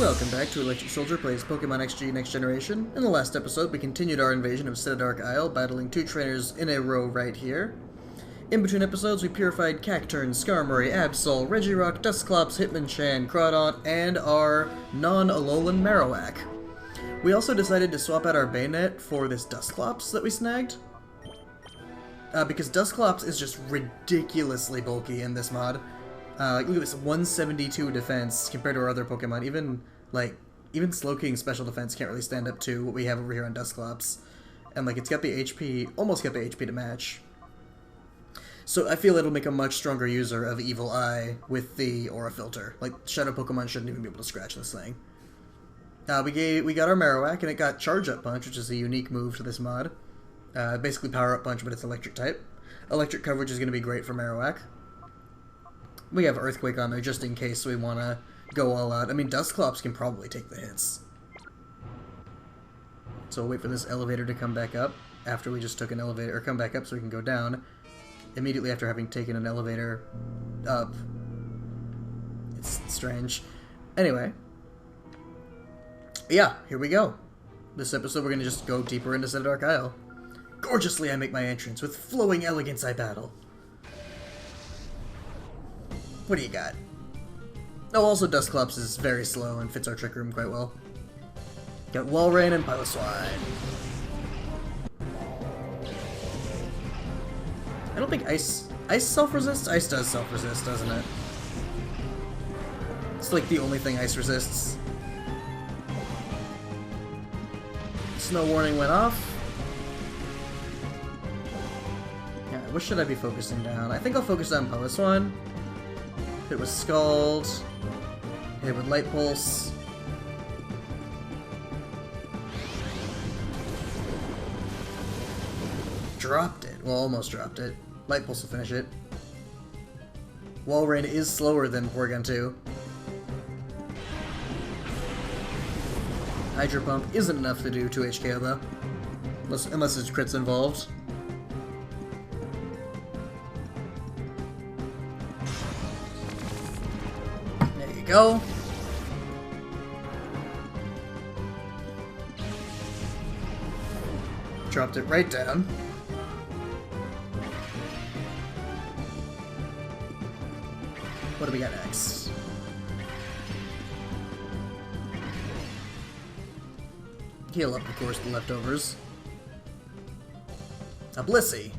Welcome back to Electric Soldier Plays Pokemon XG Next Generation. In the last episode, we continued our invasion of Citadark Isle, battling two trainers in a row right here. In between episodes, we purified Cacturne, Skarmory, Absol, Regirock, Dusclops, Hitmonchan, Crawdaunt, and our non-Alolan Marowak. We also decided to swap out our Bayonet for this Dusclops that we snagged. Because Dusclops is just ridiculously bulky in this mod. Look at this, 172 defense compared to our other Pokemon. Even Slowking special defense can't really stand up to what we have over here on Dusclops. And it's got the HP, almost got the HP to match. So I feel it'll make a much stronger user of Evil Eye with the Aura Filter. Shadow Pokemon shouldn't even be able to scratch this thing. We got our Marowak, and it got Charge Up Punch, which is a unique move to this mod. Basically Power Up Punch, but it's electric type. Electric coverage is going to be great for Marowak. We have Earthquake on there just in case we want to go all out. I mean, Dusclops can probably take the hits. So we'll wait for this elevator to come back up after we just took an elevator, or come back up so we can go down. Immediately after having taken an elevator up. It's strange. Anyway. Yeah, here we go. This episode we're going to just go deeper into Citadark Isle. Gorgeously I make my entrance, with flowing elegance I battle. What do you got? Oh, also Dusclops is very slow and fits our Trick Room quite well. Got Walrein and Piloswine. I don't think Ice self-resists? Ice does self-resist, doesn't it? It's the only thing Ice resists. Snow Warning went off. Yeah, what should I be focusing down? I think I'll focus on Piloswine. Hit with Scald. Hit with Light Pulse. Dropped it. Well, almost dropped it. Light Pulse will finish it. Walrein is slower than Porygon 2. Hydro Pump isn't enough to do 2 HKO though. Unless there's crits involved. There you go. Dropped it right down. What do we got next? Heal up, of course, the leftovers. A Blissey.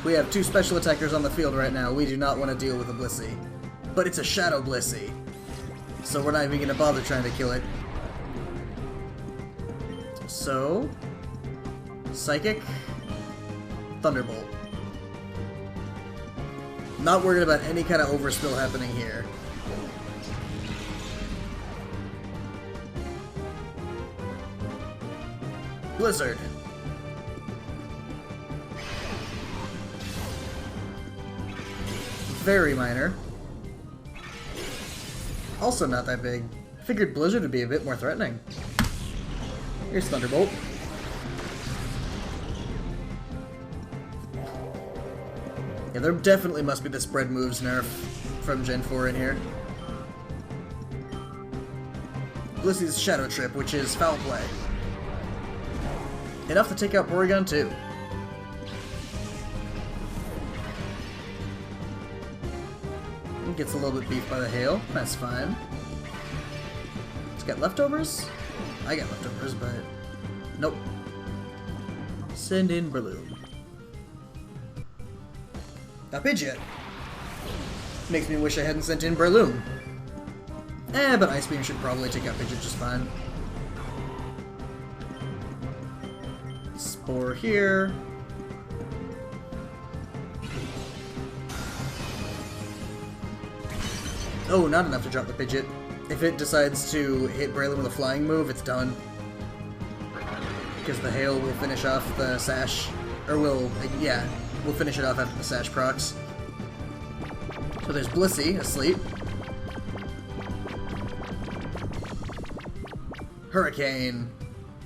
We have 2 special attackers on the field right now. We do not want to deal with a Blissey. But it's a Shadow Blissey. So we're not even going to bother trying to kill it. So... Psychic. Thunderbolt. Not worried about any kind of overspill happening here. Blizzard. Very minor. Also not that big. Figured Blizzard would be a bit more threatening. Here's Thunderbolt. Yeah, there definitely must be the spread moves nerf from Gen 4 in here. Blissey's Shadow Trip, which is Foul Play. Enough to take out Porygon 2. It gets a little bit beefed by the hail. That's fine. It's got leftovers? I got leftovers, but... Nope. Send in Breloom. A Pidgeot. Makes me wish I hadn't sent in Breloom. But Ice Beam should probably take out Pidgeot just fine. Spore here. Oh, not enough to drop the Pidgeot. If it decides to hit Breloom with a flying move, it's done. Because the hail will finish off the Sash. Or will, yeah, we'll finish it off after the Sash procs. So there's Blissey, asleep. Hurricane.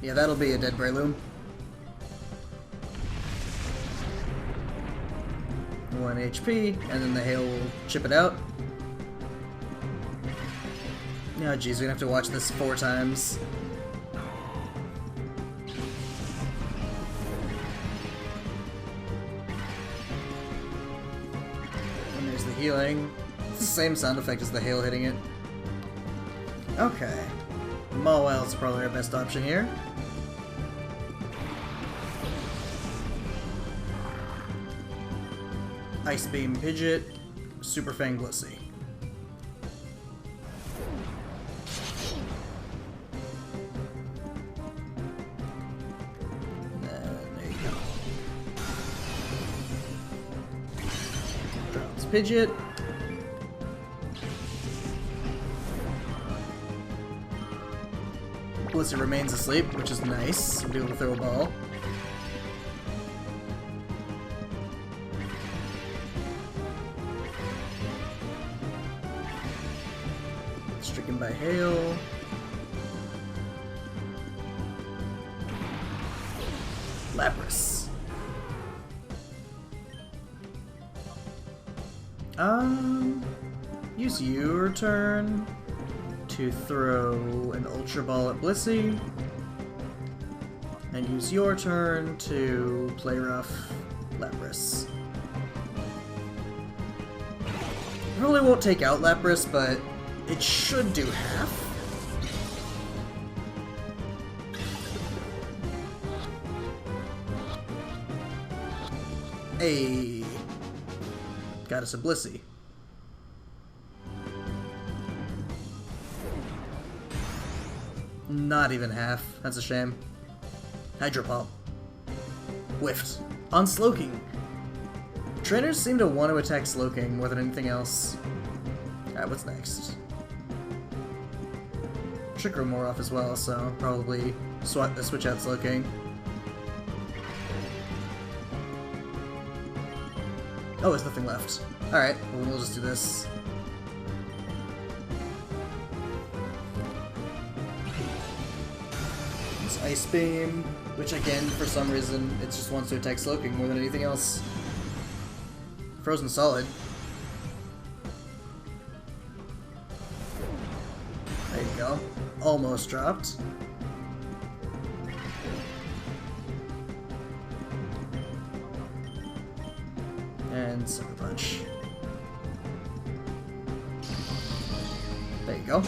Yeah, that'll be a dead Breloom. 1 HP, and then the hail will chip it out. Oh jeez, we're gonna have to watch this 4 times. And there's the healing. It's the same sound effect as the hail hitting it. Okay. Mawil's probably our best option here. Ice Beam Pidgeot, Super Fang Blissey. There you go. Drops Pidgeot. Blissey remains asleep, which is nice. We'll be able to throw a ball. Stricken by hail. Lapras. Use your turn to throw an Ultra Ball at Blissey. And use your turn to play rough Lapras. Probably won't take out Lapras, but it should do half. Hey, got us a Blissey. Not even half. That's a shame. Hydro Pulp. Whiffed. On Slowking. Trainers seem to want to attack Slowking more than anything else. Alright, what's next? Trick Room more off as well, so probably switch out Slowking. Oh, there's nothing left. Alright, well, we'll just do this. It's Ice Beam, which again, for some reason, it just wants to attack Slowking more than anything else. Frozen Solid. There you go. Almost dropped. And Sucker Punch. There you go.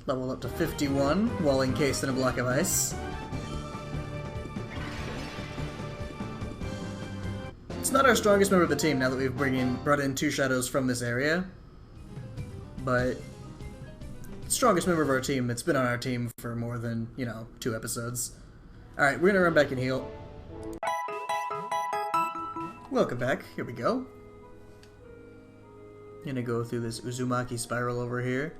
Level up to 51 while encased in a block of ice. It's not our strongest member of the team now that we've brought in 2 shadows from this area, but strongest member of our team that's been on our team for more than, 2 episodes. Alright, we're gonna run back and heal. Welcome back. Here we go. Gonna go through this Uzumaki spiral over here.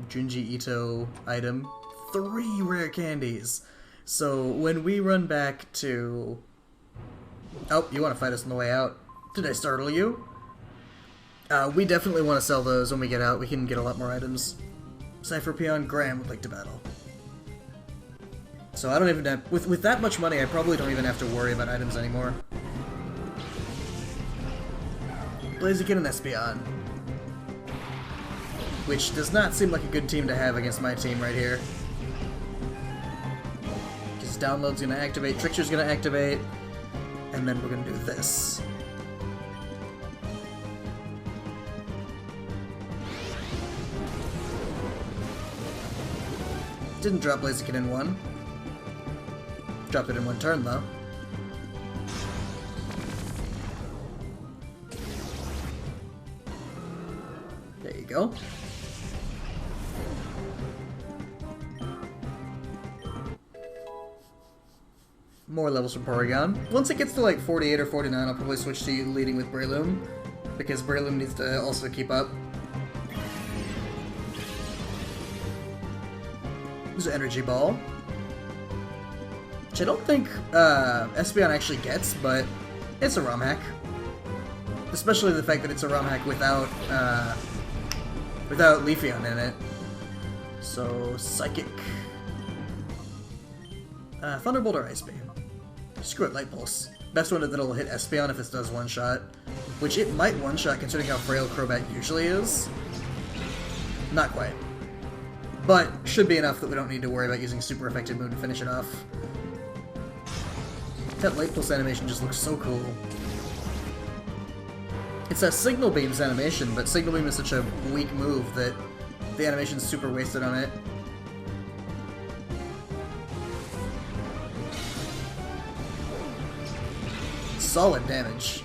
Junji Ito item. 3 rare candies. So when we run back to... Oh, you want to fight us on the way out? Did I startle you? We definitely want to sell those when we get out. We can get a lot more items. Cypher Peon Graham would like to battle. So I don't even have... With that much money, I probably don't even have to worry about items anymore. Blaziken and Espeon. Which does not seem like a good team to have against my team right here. Because Download's gonna activate, Trickster's gonna activate, and then we're gonna do this. Didn't drop Blaziken in 1. Dropped it in 1 turn, though. There you go. More levels from Porygon. Once it gets to like 48 or 49, I'll probably switch to you leading with Breloom, because Breloom needs to also keep up. There's an Energy Ball, which I don't think Espeon actually gets, but it's a ROM hack. Especially the fact that it's a ROM hack without Leafeon in it. So, Psychic. Thunderbolt or Ice Beam? Screw it, Light Pulse. Best one that'll hit Espeon if it does one-shot. Which it might one-shot considering how frail Crobat usually is. Not quite. But should be enough that we don't need to worry about using Super Effective Moon to finish it off. That Light Pulse animation just looks so cool. It's that Signal Beam's animation, but Signal Beam is such a weak move that the animation's super wasted on it. Solid damage.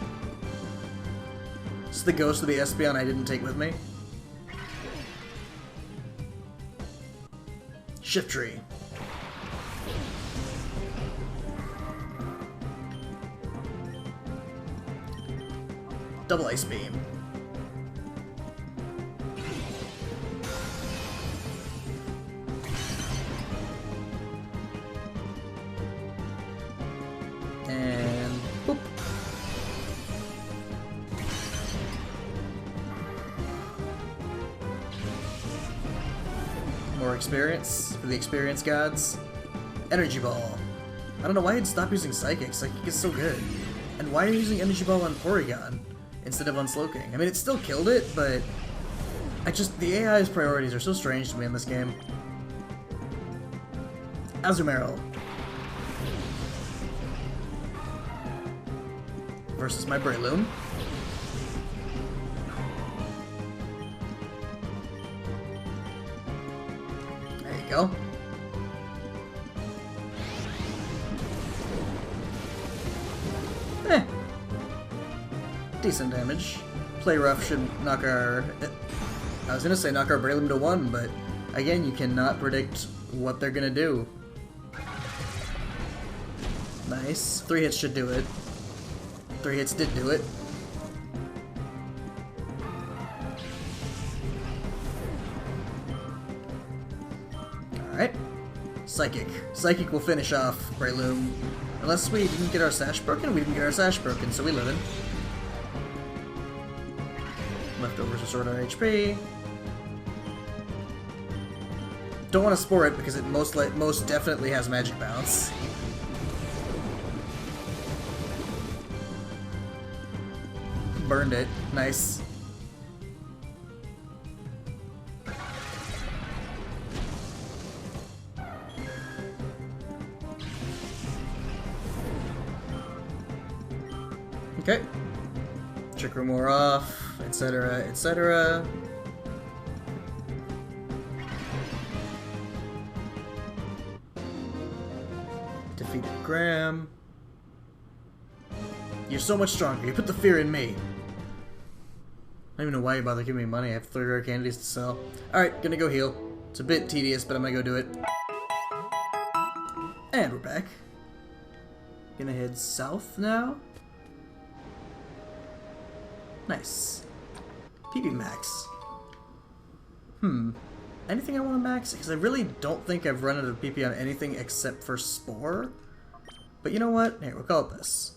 It's the ghost of the Espeon I didn't take with me. Shift Tree. Double Ice Beam. And boop. More experience for the experience gods. Energy Ball. I don't know why I'd stop using Psychic. Psychic is so good. And why are you using Energy Ball on Porygon instead of on Slowking? I mean, it still killed it, but the AI's priorities are so strange to me in this game. Azumarill. Versus my Breloom. There you go. Decent damage. Play Rough should knock our... I was gonna say knock our Breloom to 1, but again, you cannot predict what they're gonna do. Nice. 3 hits should do it. 3 hits did do it. Alright. Psychic. Psychic will finish off Breloom. Unless we didn't get our Sash broken? We didn't get our Sash broken, so we live in. Leftovers restore our HP. Don't want to Spore it because it most definitely has Magic Bounce. Burned it. Nice. Okay. Trick Room more off, etc., etc. Defeated Graham. You're so much stronger. You put the fear in me. I don't even know why you bother giving me money. I have 3 rare candies to sell. Alright, gonna go heal. It's a bit tedious, but I'm gonna go do it. And we're back. Gonna head south now. Nice. PB max. Anything I want to max? Because I really don't think I've run out of PP on anything except for Spore. But you know what? Here, we'll call it this.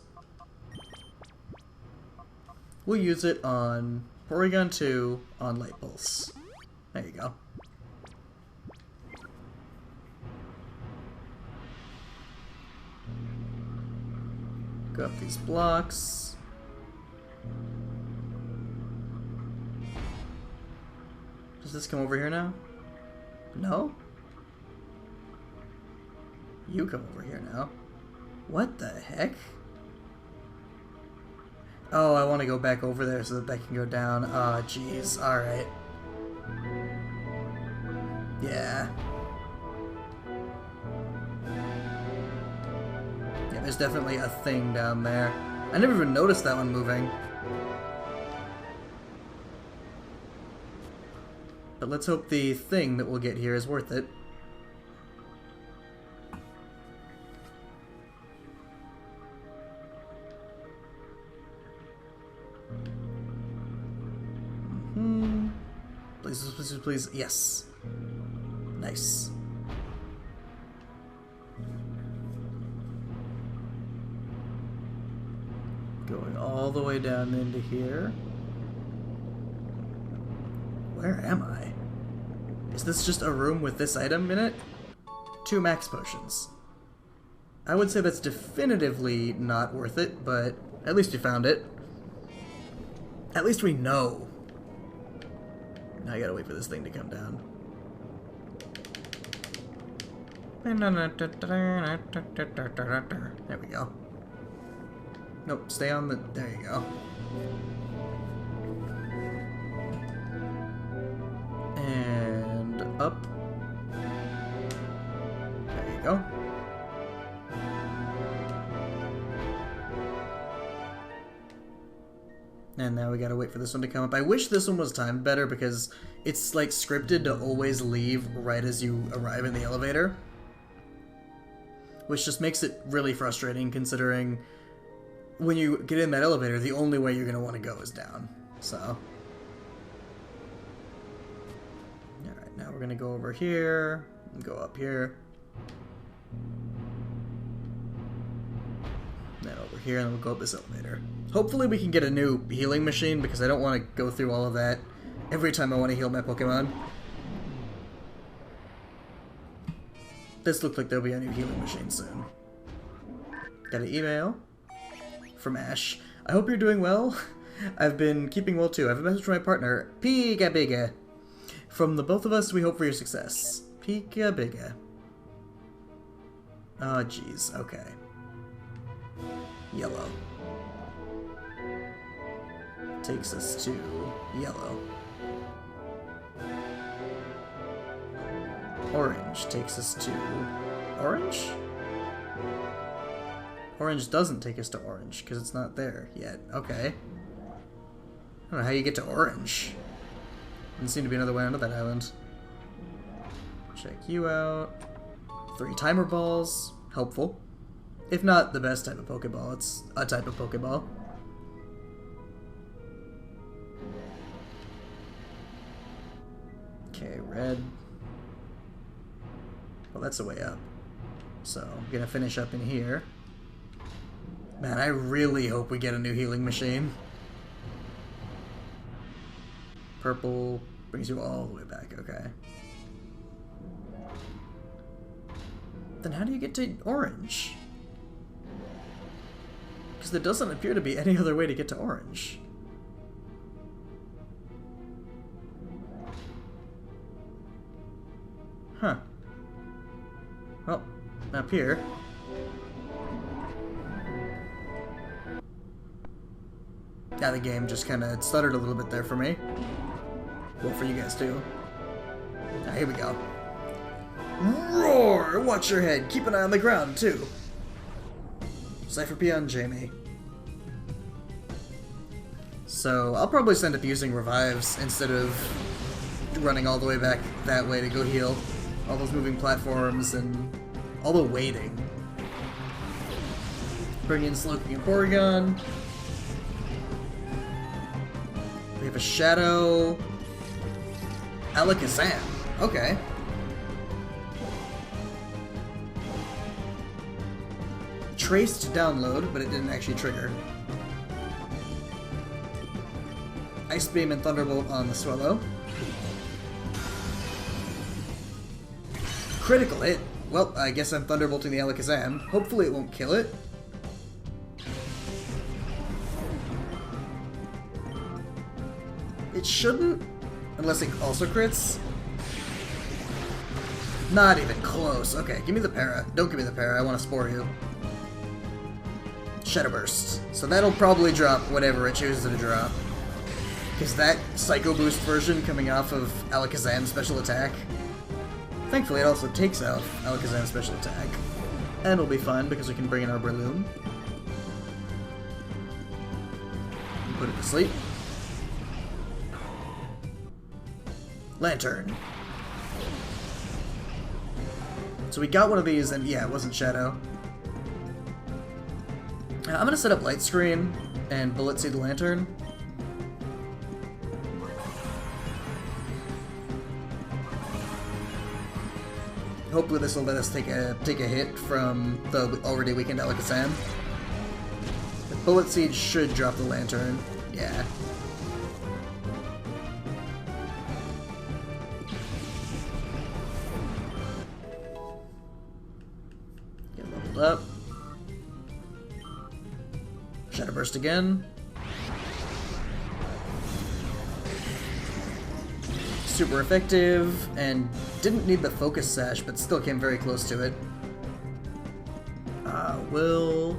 We'll use it on Porygon 2 on Light Pulse. There you go. Go up these blocks. Does this come over here now? No? You come over here now. What the heck? Oh, I want to go back over there so that can go down. Oh, jeez. Alright. Yeah. Yeah, there's definitely a thing down there. I never even noticed that one moving. But let's hope the thing that we'll get here is worth it. Please, please, please. Yes. Nice. Going all the way down into here. Where am I? Is this just a room with this item in it? 2 max potions. I would say that's definitively not worth it, but at least you found it. At least we know. Now I gotta wait for this thing to come down. There we go. Nope, stay on the... There you go. And up. There you go. And now we gotta wait for this one to come up. I wish this one was timed better because it's like scripted to always leave right as you arrive in the elevator. Which just makes it really frustrating considering when you get in that elevator, the only way you're gonna want to go is down. So. Alright, now we're gonna go over here and go up here. Then over here, and then we'll go up this elevator. Hopefully we can get a new healing machine, because I don't want to go through all of that every time I want to heal my Pokemon. This looks like there'll be a new healing machine soon. Got an email from Ash. I hope you're doing well. I've been keeping well too. I have a message from my partner, Pika Biga. From the both of us, we hope for your success. Pika Biga. Oh, jeez. Okay. Yellow. Takes us to yellow. Orange takes us to orange? Orange doesn't take us to orange because it's not there yet. Okay. I don't know how you get to orange. Doesn't seem to be another way onto that island. Check you out. 3 timer balls. Helpful. If not the best type of Pokeball, it's a type of Pokeball. Okay, red. Well, that's the way up. So, I'm gonna finish up in here. Man, I really hope we get a new healing machine. Purple brings you all the way back, okay. Then how do you get to orange? Because there doesn't appear to be any other way to get to orange. Huh. Well, up here. Yeah, the game just kind of stuttered a little bit there for me. Well, for you guys too. Ah, here we go. Roar! Watch your head. Keep an eye on the ground, too. Cypher Peon Jamie. So, I'll probably end up using revives instead of running all the way back that way to go heal. All those moving platforms and all the waiting. Bring in Slowking and Porygon. We have a Shadow. Alakazam. Okay. Traced to download, but it didn't actually trigger. Ice Beam and Thunderbolt on the Swallow. Critical hit. Well, I guess I'm Thunderbolting the Alakazam. Hopefully it won't kill it. It shouldn't, unless it also crits. Not even close. Okay, give me the para. Don't give me the para, I want to Spore you. Shadow Burst. So that'll probably drop whatever it chooses to drop. Because that Psycho Boost version coming off of Alakazam's special attack. Thankfully it also takes out Alakazam's special attack. And it'll be fun because we can bring in our Breloom. Put it to sleep. Lantern. So we got one of these and yeah, it wasn't Shadow. I'm gonna set up Light Screen and Bullet Seed the Lantern. Hopefully this will let us take a hit from the already weakened Alakazam. The Bullet Seed should drop the Lantern. Yeah. Get leveled up. Shadow Burst again. Super effective, and didn't need the Focus Sash, but still came very close to it. We'll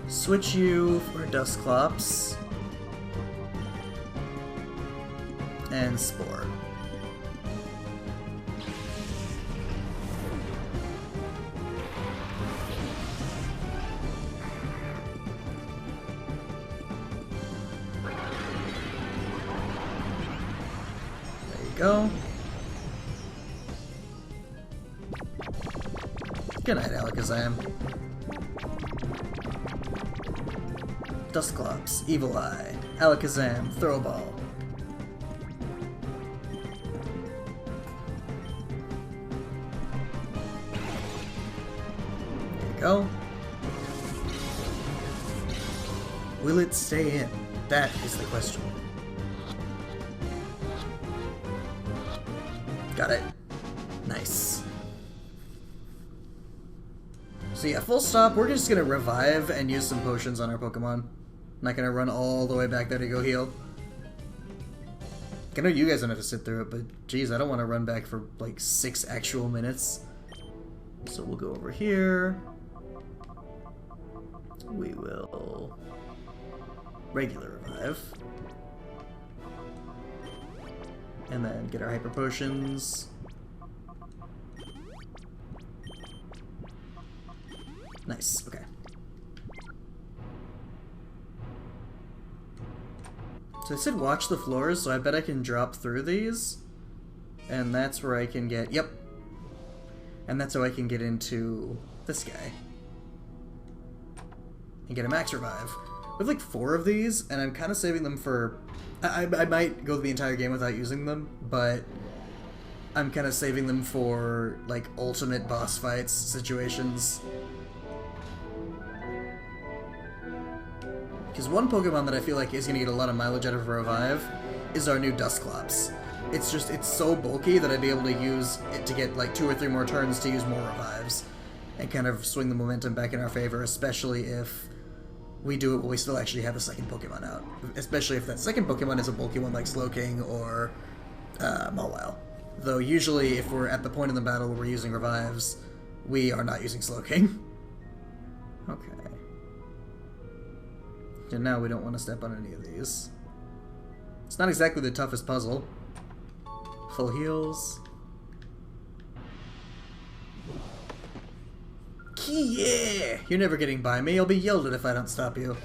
switch you for Dusclops and Spore. There you go. Good night, Alakazam. Dusclops, Evil Eye, Alakazam, Throw Ball. There you go. Will it stay in? That is the question. Got it. Nice. So yeah, full stop, we're just gonna revive and use some potions on our Pokemon. Not gonna run all the way back there to go heal. I know you guys don't have to sit through it, but geez, I don't want to run back for like 6 actual minutes. So we'll go over here. We will regular revive. And then get our hyper potions. Nice, okay. So I said watch the floors, so I bet I can drop through these. And that's where I can get, yep. And that's how I can get into this guy. And get a max revive. We have like 4 of these, and I'm kind of saving them for... I might go the entire game without using them, but I'm kind of saving them for like ultimate boss fights situations. Because one Pokemon that I feel like is going to get a lot of mileage out of Revive is our new Dusclops. It's so bulky that I'd be able to use it to get like 2 or 3 more turns to use more Revives. And kind of swing the momentum back in our favor, especially if we do it while we still actually have a second Pokemon out. Especially if that second Pokemon is a bulky one like Slowking or Mawile. Though usually if we're at the point in the battle where we're using Revives, we are not using Slowking. Okay. And now we don't want to step on any of these. It's not exactly the toughest puzzle. Full heals. Yeah! You're never getting by me. I'll be yelled at if I don't stop you.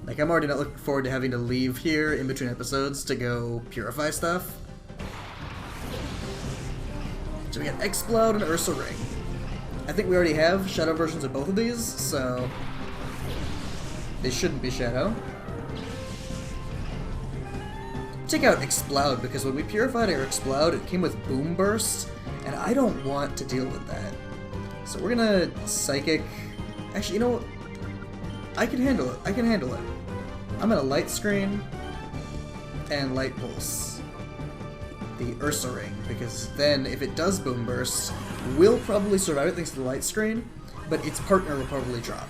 Like, I'm already not looking forward to having to leave here in between episodes to go purify stuff. So we got Exploud and Ursa Ring. I think we already have Shadow versions of both of these, so... they shouldn't be Shadow. Check out Exploud, because when we purified our Exploud, it came with Boom Burst, and I don't want to deal with that. So we're gonna Psychic... Actually, you know what? I can handle it. I can handle it. I'm gonna Light Screen and Light Pulse the Ursa Ring, because then if it does Boom Burst, we'll probably survive it thanks to the Light Screen, but its partner will probably drop.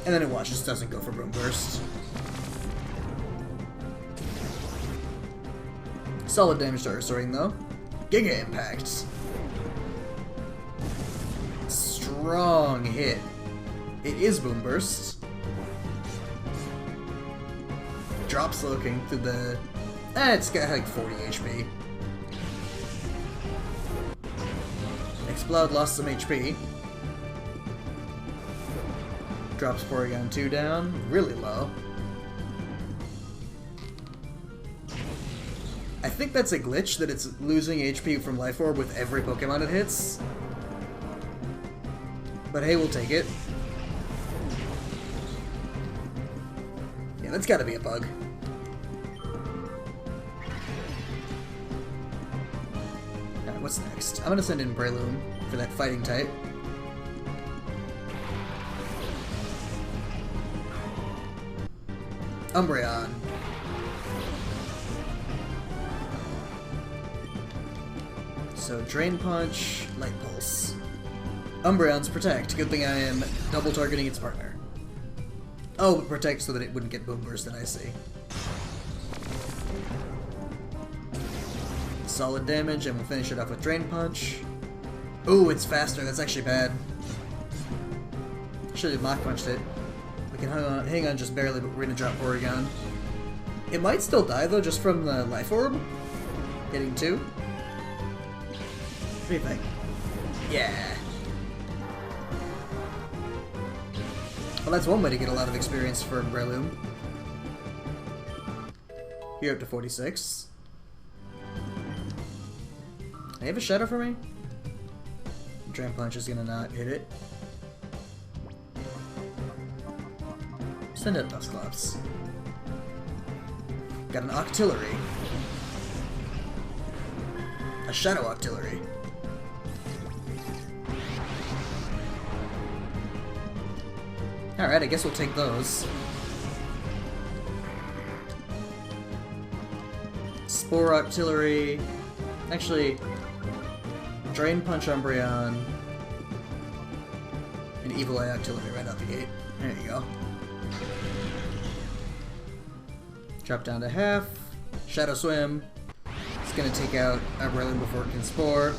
And then it just doesn't go for Boom Burst. Solid damage to Ursa Ring, though. Giga Impact. Strong hit. It is Boom Burst. Drop Slowking through the... it's got like 40 HP. Explode lost some HP. Drops Porygon 2 down, really low. I think that's a glitch, that it's losing HP from Life Orb with every Pokemon it hits. But hey, we'll take it. Yeah, that's gotta be a bug. Alright, what's next? I'm gonna send in Breloom for that fighting type. Umbreon. So Drain Punch, Light Pulse. Umbreon's Protect. Good thing I am double targeting its partner. Oh, but Protect so that it wouldn't get Boom Bursted, I see. Solid damage, and we'll finish it off with Drain Punch. Ooh, it's faster. That's actually bad. Should have Mach Punched it. We can hang on just barely, but we're gonna drop Porygon. It might still die though, just from the Life Orb. Getting 2. What do you think? Yeah. Well, that's one way to get a lot of experience for Breloom. You're up to 46. I have a Shadow for me? Drain Punch is gonna not hit it. Send out Dusclops. Got an Octillery. A Shadow Octillery. Alright, I guess we'll take those. Spore Octillery. Actually, Drain Punch Umbreon. And Evil Eye Octillery right out the gate. There you go. Drop down to half. Shadow Swim. It's gonna take out Breloom before it can Spore.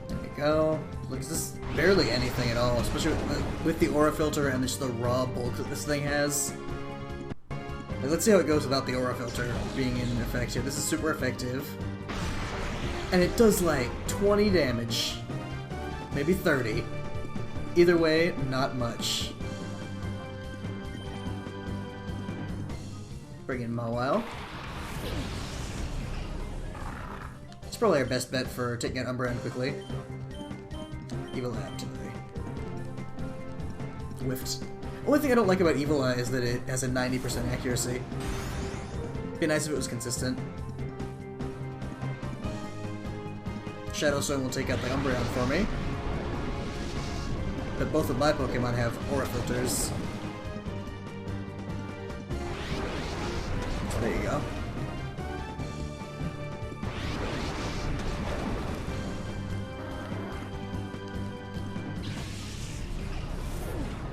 There we go. Looks this barely anything at all, especially with the Aura Filter and just the raw bulk that this thing has. Like, let's see how it goes without the Aura Filter being in effect here. This is super effective. And it does like 20 damage. Maybe 30. Either way, not much. Bring in Mawile. It's probably our best bet for taking out Umbreon quickly. Evil Eye Octillery. Whiffed. Only thing I don't like about Evil Eye is that it has a 90% accuracy. It'd be nice if it was consistent. Shadow Stone will take out the Umbreon for me. But both of my Pokemon have Aura Filters. So there you go.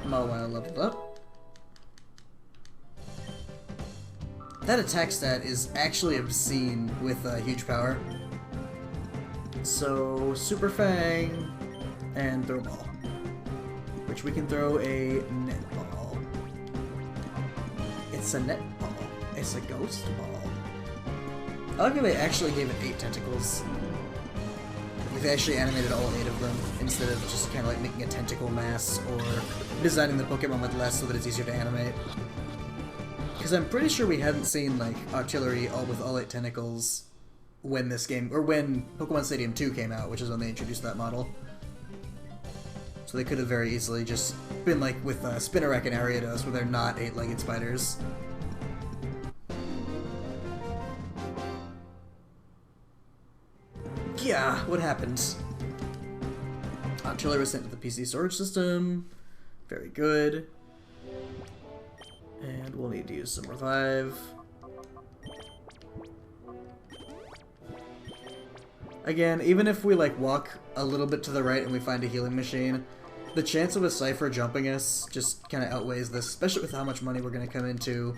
Mawile leveled up. That attack stat is actually obscene with huge power. So, Super Fang and Throw Ball. Which we can throw a Net Ball. It's a Net Ball. It's a Ghost Ball. I like how they actually gave it 8 tentacles. Like they actually animated all 8 of them, instead of just kind of like making a tentacle mass or designing the Pokemon with less so that it's easier to animate. Because I'm pretty sure we hadn't seen like Octillery with all 8 tentacles when this game, or when Pokemon Stadium 2 came out, which is when they introduced that model. So they could have very easily just been like with Spinarak and Ariados, where they're not 8-legged spiders. Yeah, what happened? Octillery was sent to the PC storage system. Very good. And we'll need to use some Revive. Again, even if we like walk a little bit to the right and we find a healing machine, the chance of a Cypher jumping us just kind of outweighs this, especially with how much money we're going to come into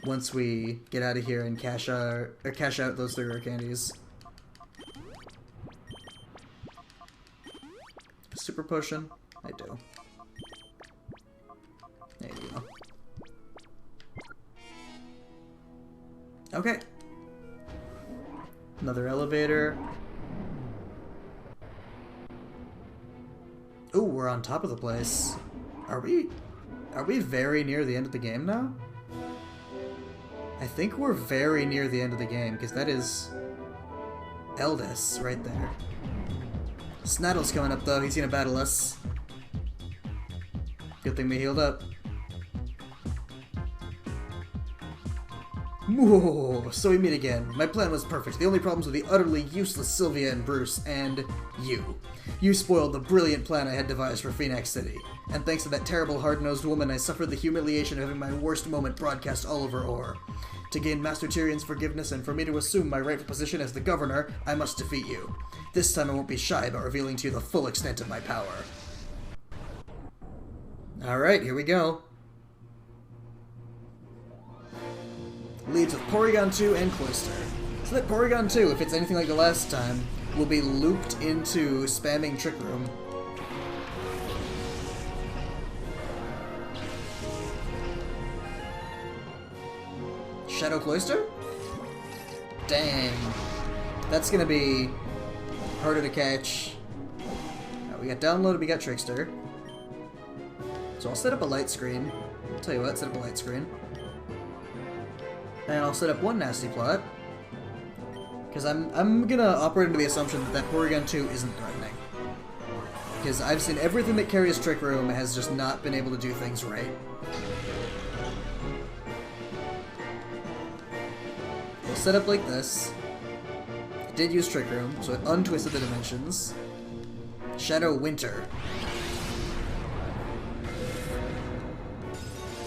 once we get out of here and cash out those 3 rare candies. Super Potion? I do. There you go. Okay. Another elevator. Ooh, we're on top of the place. Are we very near the end of the game now? I think we're very near the end of the game, because that is Eldis right there. Snattle's coming up though, he's gonna battle us. Good thing we healed up. Whoa, so we meet again. My plan was perfect. The only problems were the utterly useless Sylvia and Bruce, and you. You spoiled the brilliant plan I had devised for Phoenix City. And thanks to that terrible hard-nosed woman, I suffered the humiliation of having my worst moment broadcast all over Or. To gain Master Tyrion's forgiveness and for me to assume my rightful position as the governor, I must defeat you. This time I won't be shy about revealing to you the full extent of my power. Alright, here we go. Leads with Porygon 2 and Cloyster. So that Porygon 2, if it's anything like the last time, will be looped into spamming Trick Room. Shadow Cloyster? Dang. That's gonna be harder to catch. Right, we got Downloaded, we got Trickster. So I'll set up a light screen. I'll tell you what, set up a light screen. And I'll set up one Nasty Plot. Because I'm gonna operate under the assumption that Porygon 2 isn't threatening. Because I've seen everything that carries Trick Room has just not been able to do things right. We'll set up like this. It did use Trick Room, so it untwisted the dimensions. Shadow Winter.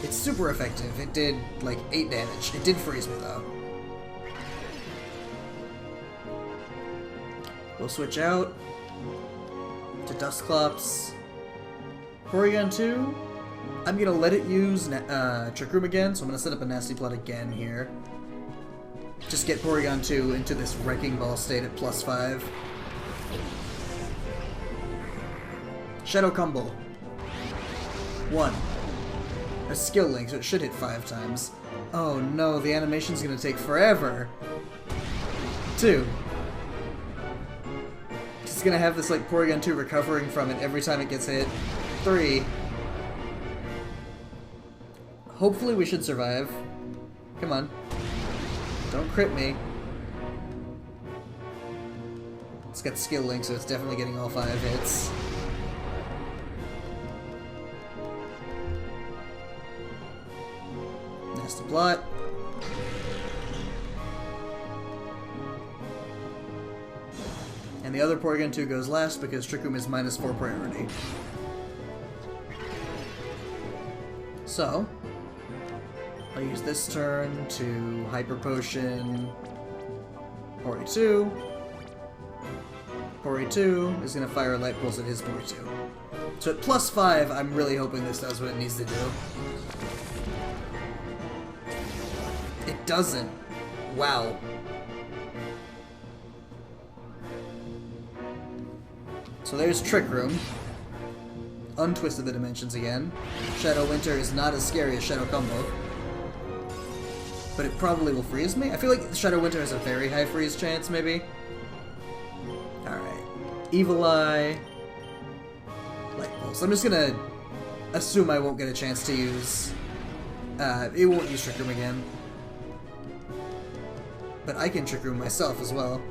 It's super effective. It did like 8 damage. It did freeze me though. We'll switch out to Dusclops. Porygon 2, I'm gonna let it use Trick Room again, so I'm gonna set up a Nasty Plot again here. Just get Porygon 2 into this Wrecking Ball state at +5. Shadow Combo. 1. A skill link, so it should hit 5 times. Oh no, the animation's gonna take forever. 2. It's gonna have this like Porygon 2 recovering from it every time it gets hit. 3. Hopefully we should survive. Come on. Don't crit me. It's got skill link, so it's definitely getting all 5 hits. Nasty Plot. And the other Porygon 2 goes last because Trick Room is -4 priority. So, I'll use this turn to Hyper Potion Pori 2. Pori 2 is going to fire a Light Pulse at his Pori 2. So at +5, I'm really hoping this does what it needs to do. It doesn't. Wow. So there's Trick Room. Untwisted the dimensions again. Shadow Winter is not as scary as Shadow Combo. But it probably will freeze me. I feel like Shadow Winter has a very high freeze chance, maybe. Alright. Evil Eye. Light Pulse. I'm just gonna assume I won't get a chance to use... it won't use Trick Room again. But I can Trick Room myself as well.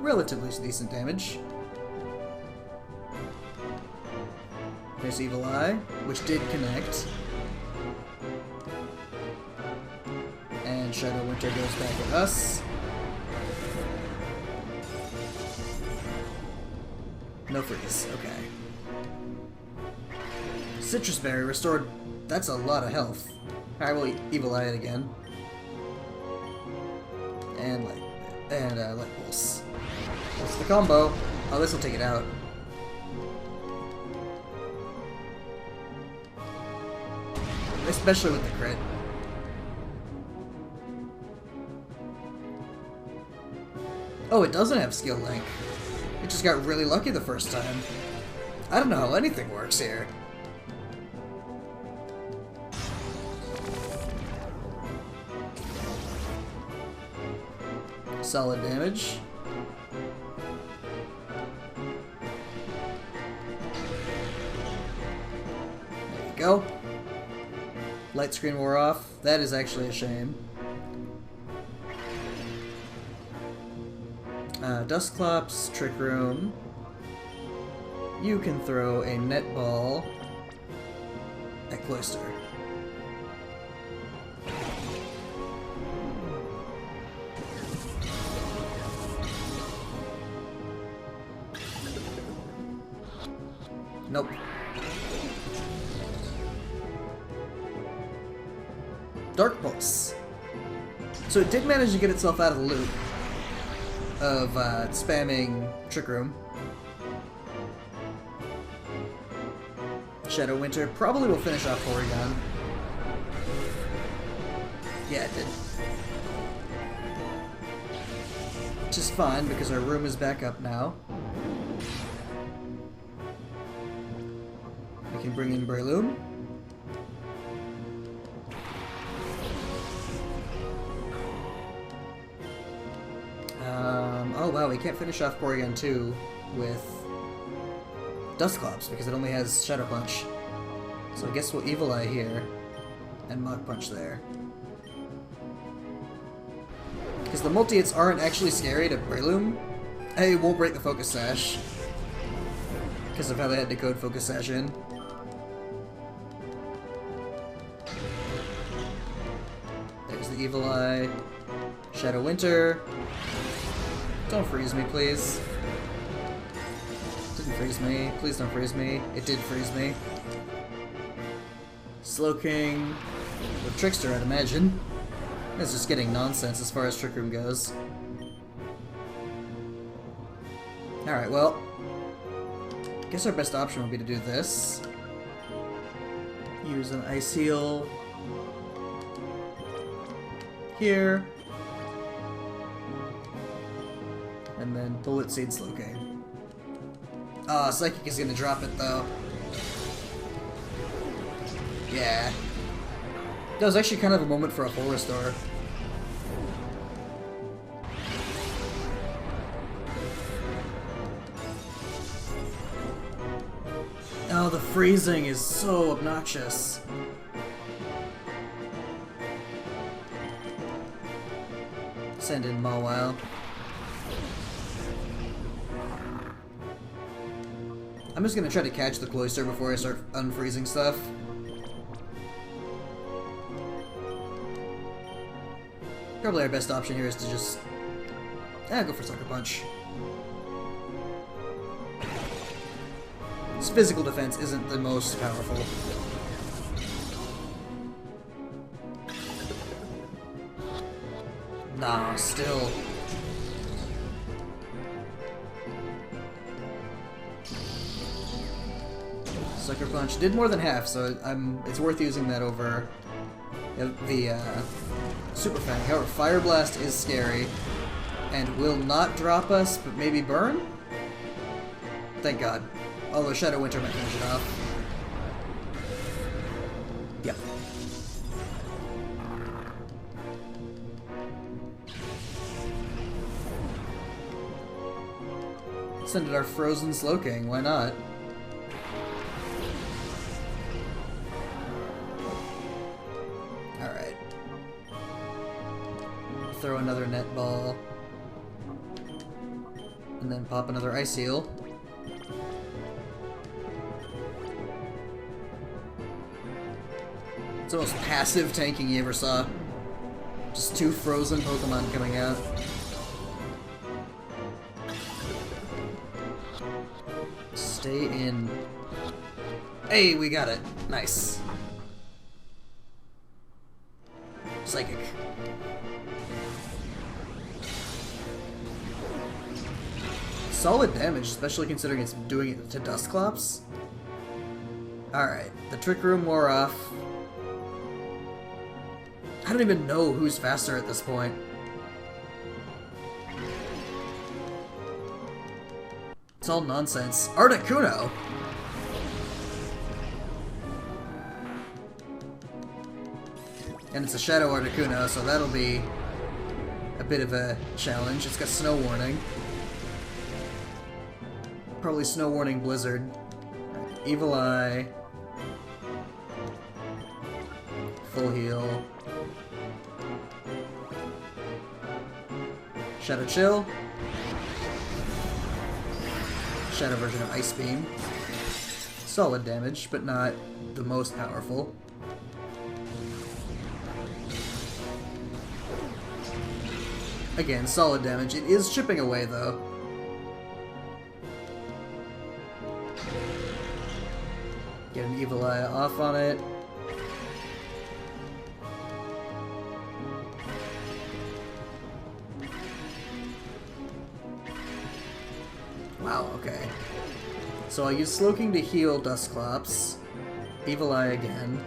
Relatively decent damage. There's Evil Eye, which did connect. And Shadow Winter goes back at us. No freeze, okay. Citrus Berry restored. That's a lot of health. Alright, we'll Evil Eye it again. And Light Pulse. That's the combo. Oh, this will take it out. Especially with the crit. Oh, it doesn't have skill link. It just got really lucky the first time. I don't know how anything works here. Solid damage. There you go. Light screen wore off. That is actually a shame. Dusclops, Trick Room. You can throw a netball at Cloyster. Nope. Dark Pulse. So it did manage to get itself out of the loop of spamming Trick Room. Shadow Winter probably will finish off Porygon. Yeah, it did. Which is fine, because our room is back up now. We can bring in Breloom. Oh wow, we can't finish off Porygon 2 with Dusclops, because it only has Shadow Punch. So I guess we'll Evil Eye here, and Mach Punch there. Because the multi-hits aren't actually scary to Breloom. It won't break the Focus Sash, because of how they had to code Focus Sash in. There's the Evil Eye. Shadow Winter. Don't freeze me, please. Didn't freeze me. Please don't freeze me. It did freeze me. Slowking with Trickster, I'd imagine. It's just getting nonsense as far as Trick Room goes. Alright, well, I guess our best option would be to do this. Use an Ice Heal here. And then Bullet Seed Slowking. Ah, Psychic is gonna drop it though. Yeah. That was actually kind of a moment for a full restore. Oh, the freezing is so obnoxious. Send in Mawile. I'm just gonna try to catch the Cloyster before I start unfreezing stuff. Probably our best option here is to just go for Sucker Punch. His physical defense isn't the most powerful. Nah, still. Sucker Punch did more than half, so it's worth using that over the Super Fang. However, Fire Blast is scary and will not drop us, but maybe burn? Thank God. Although Shadow Winter might finish it off. Yep. Send it our Frozen Slowking, why not? Alright. Throw another Net Ball. And then pop another Ice Heal. It's the most passive tanking you ever saw. Just two frozen Pokemon coming out. Stay in. Hey, we got it. Nice. Psychic. Solid damage, especially considering it's doing it to Dusclops. Alright, the Trick Room wore off. I don't even know who's faster at this point. It's all nonsense. Articuno! And it's a Shadow Articuno, so that'll be a bit of a challenge. It's got Snow Warning. Probably Snow Warning Blizzard. Evil Eye. Full Heal. Shadow Chill. Shadow version of Ice Beam. Solid damage, but not the most powerful. Again, solid damage. It is chipping away, though. Get an Evil Eye off on it. Wow, okay. So I'll use Slowking to heal Dusclops. Evil Eye again.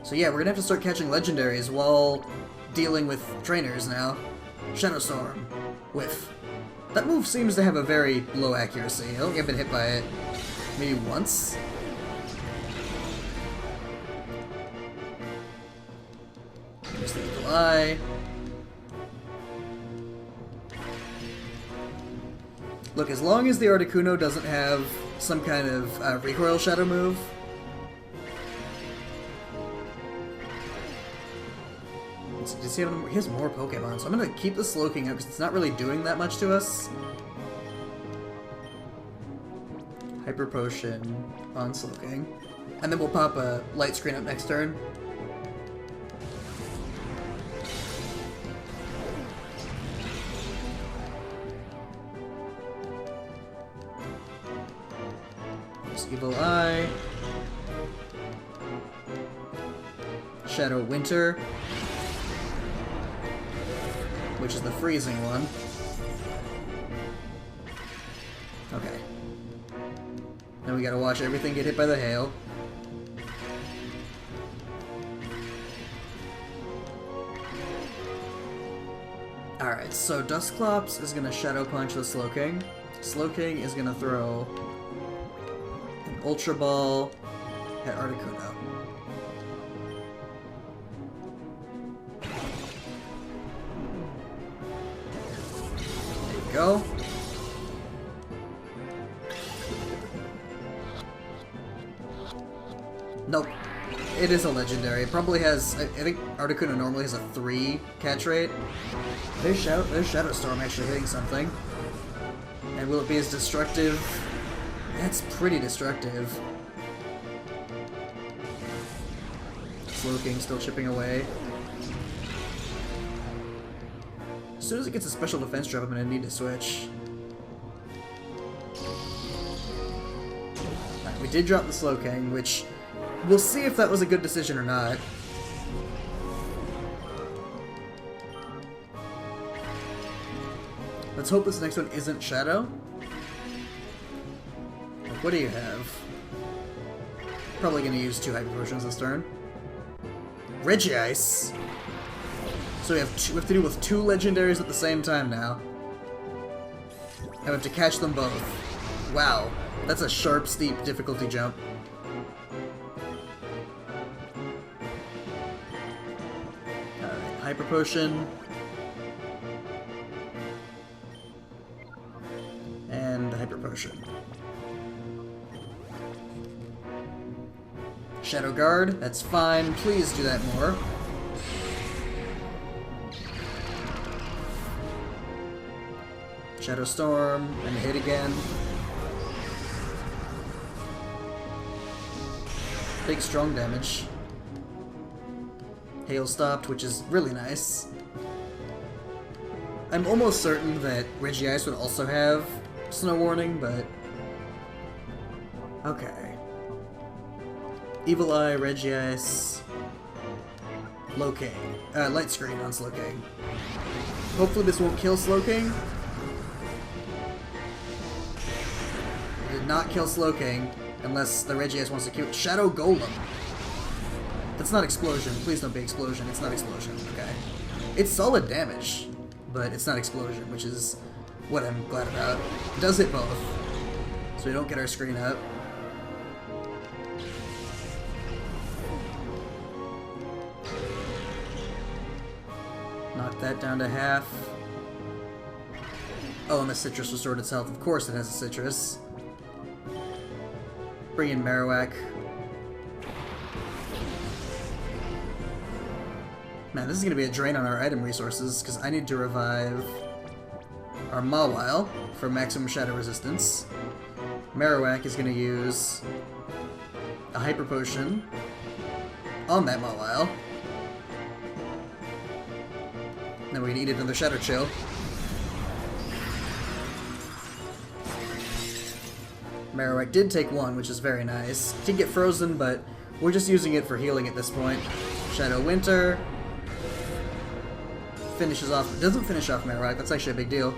So yeah, we're gonna have to start catching legendaries while dealing with trainers now. Shadow Storm. Whiff. That move seems to have a very low accuracy. I don't think I've been hit by it maybe once. Here's the Evil Eye. Look, as long as the Articuno doesn't have some kind of recoil shadow move, does he have, he has more Pokemon, so I'm gonna keep the Slowking up because it's not really doing that much to us. Hyper Potion on Slowking, and then we'll pop a Light Screen up next turn. Evil Eye. Shadow Winter, which is the freezing one. Okay. Now we gotta watch everything get hit by the hail. Alright, so Dusclops is gonna Shadow Punch the Slowking. Slowking is gonna throw Ultra Ball at Articuno. There you go. Nope. It is a legendary. It probably has, I think Articuno normally has a 3 catch rate. There's Shadow Storm actually hitting something. And will it be as destructive? That's pretty destructive. Slowking still chipping away. As soon as it gets a special defense drop, I'm gonna need to switch. Right, we did drop the Slowking, which we'll see if that was a good decision or not. Let's hope this next one isn't Shadow. What do you have? Probably gonna use 2 Hyper Potions this turn. Regice! So we have to deal with 2 legendaries at the same time now. And we have to catch them both. Wow, that's a sharp, steep difficulty jump. Alright, Hyper Potion. And Hyper Potion. Shadow Guard, that's fine. Please do that more. Shadow Storm, and hit again. Big strong damage. Hail stopped, which is really nice. I'm almost certain that Regice would also have Snow Warning, but... okay. Evil Eye, Regice, Slowking. Light Screen on Slowking. Hopefully this won't kill Slowking. It did not kill Slowking, unless the Regice wants to kill Shadow Golem. That's not Explosion. Please don't be Explosion. It's not Explosion, okay? It's solid damage, but it's not Explosion, which is what I'm glad about. It does hit both, so we don't get our screen up. Knock that down to half. Oh, and the Citrus restored its health. Of course it has a Citrus. Bring in Marowak. Man, this is going to be a drain on our item resources, because I need to revive our Mawile for maximum shadow resistance. Marowak is going to use a Hyper Potion on that Mawile. Then we need another Shadow Chill. Marowak did take 1, which is very nice. Did get frozen, but we're just using it for healing at this point. Shadow Winter. Finishes off... Doesn't finish off Marowak, that's actually a big deal.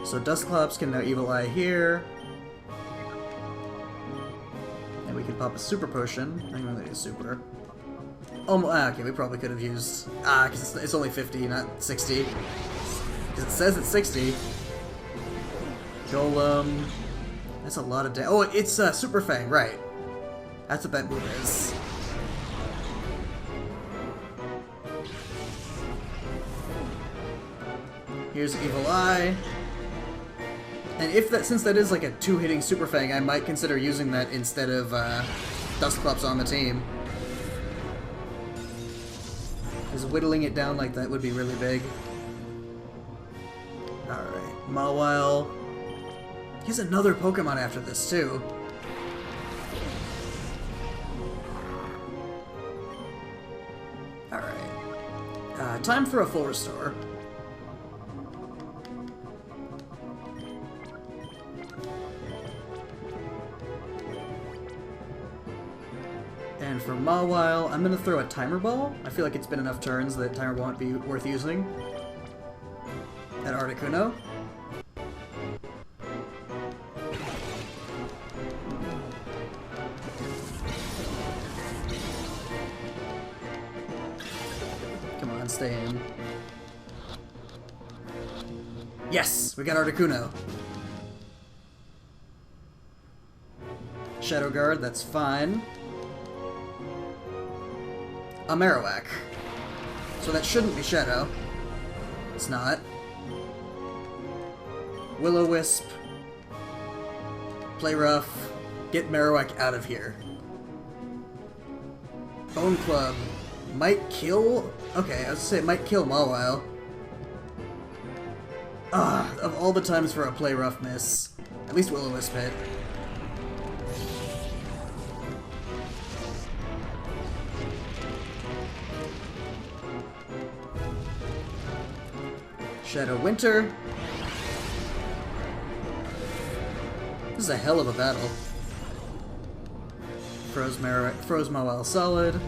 So Dusclops can now Evil Eye here. And we can pop a Super Potion. I'm gonna do a Super. Okay, we probably could have used... because it's only 50, not 60. Because it says it's 60. Golem... That's a lot of damage. Oh, it's Super Fang, right. That's what that move is. Here's Evil Eye. And if that, since that is like a 2-hitting Super Fang, I might consider using that instead of Dusclops on the team. Because whittling it down like that would be really big. Alright, Mawile. He's another Pokemon after this, too. Alright. Time for a full restore. And for Mawile, I'm gonna throw a Timer Ball. I feel like it's been enough turns that Timer Ball won't be worth using. At Articuno. Come on, stay in. Yes! We got Articuno. Shadow Guard, that's fine. A Marowak. So that shouldn't be Shadow. It's not. Will-O-Wisp. Play rough. Get Marowak out of here. Bone Club. Might kill... Okay, I was gonna say it might kill Mawile. Of all the times for a play rough miss. At least Will-O-Wisp hit. Shadow Winter. This is a hell of a battle. Froze Mawile solid.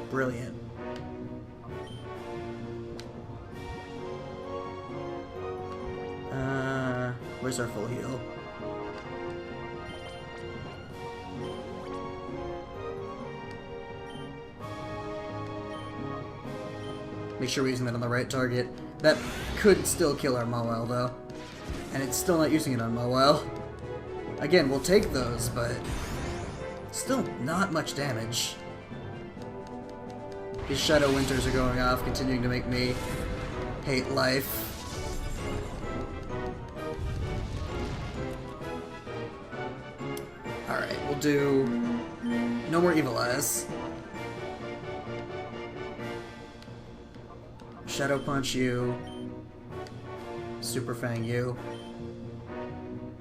Brilliant. Where's our full heal? Make sure we're using that on the right target. That could still kill our Mawile, though. And it's still not using it on Mawile. Again, we'll take those, but still not much damage. These Shadow Winters are going off, continuing to make me hate life. Alright, we'll do no more Evil Eyes. Shadow Punch you. Super Fang you.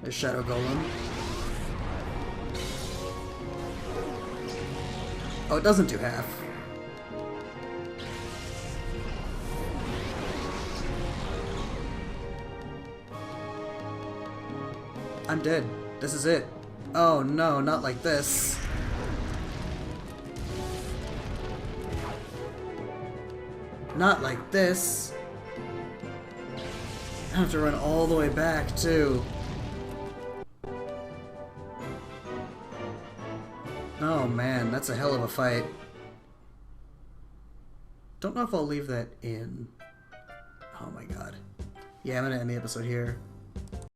There's Shadow Golem. Oh, it doesn't do half. I'm dead. This is it. Oh no, not like this. Not like this. I have to run all the way back, too. Oh man, that's a hell of a fight. Don't know if I'll leave that in. Oh my god. Yeah, I'm gonna end the episode here.